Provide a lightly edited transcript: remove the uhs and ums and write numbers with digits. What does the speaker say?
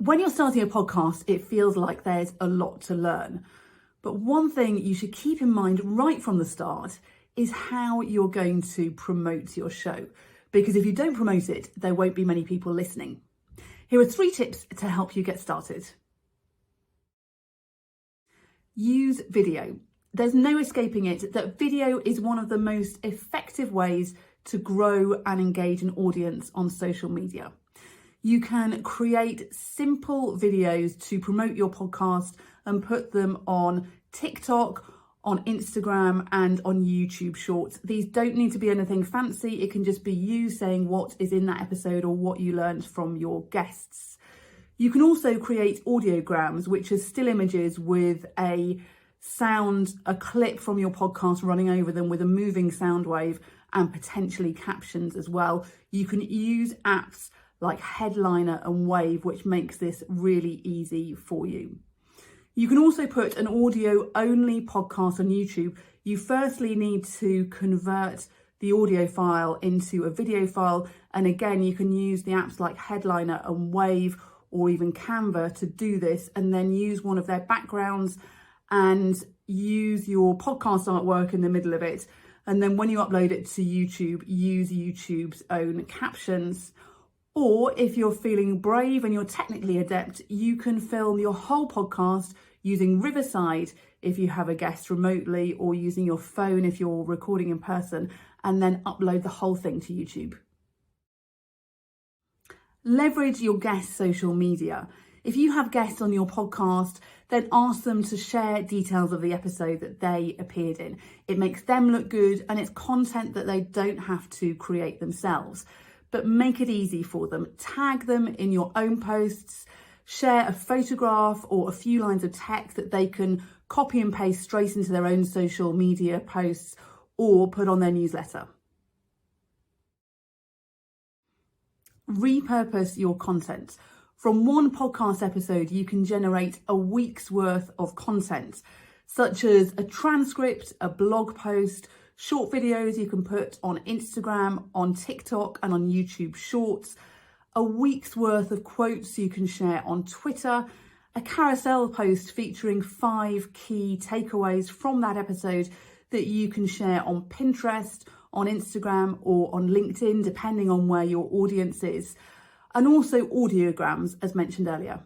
When you're starting a podcast, it feels like there's a lot to learn. But one thing you should keep in mind right from the start is how you're going to promote your show. Because if you don't promote it, there won't be many people listening. Here are 3 tips to help you get started. Use video. There's no escaping it that video is one of the most effective ways to grow and engage an audience on social media. You can create simple videos to promote your podcast and put them on TikTok, on Instagram, and on YouTube Shorts. These don't need to be anything fancy. It can just be you saying what is in that episode or what you learned from your guests. You can also create audiograms, which are still images with a sound, a clip from your podcast running over them with a moving sound wave and potentially captions as well. You can use apps like Headliner and Wave, which makes this really easy for you. You can also put an audio only podcast on YouTube. You firstly need to convert the audio file into a video file. And again, you can use the apps like Headliner and Wave or even Canva to do this, and then use one of their backgrounds and use your podcast artwork in the middle of it. And then when you upload it to YouTube, use YouTube's own captions. Or if you're feeling brave and you're technically adept, you can film your whole podcast using Riverside if you have a guest remotely, or using your phone if you're recording in person, and then upload the whole thing to YouTube. Leverage your guests' social media. If you have guests on your podcast, then ask them to share details of the episode that they appeared in. It makes them look good, and it's content that they don't have to create themselves. But make it easy for them. Tag them in your own posts, share a photograph or a few lines of text that they can copy and paste straight into their own social media posts or put on their newsletter. Repurpose your content. From one podcast episode, you can generate a week's worth of content, such as a transcript, a blog post, short videos you can put on Instagram, on TikTok, and on YouTube Shorts, a week's worth of quotes you can share on Twitter, a carousel post featuring 5 key takeaways from that episode that you can share on Pinterest, on Instagram, or on LinkedIn, depending on where your audience is, and also audiograms, as mentioned earlier.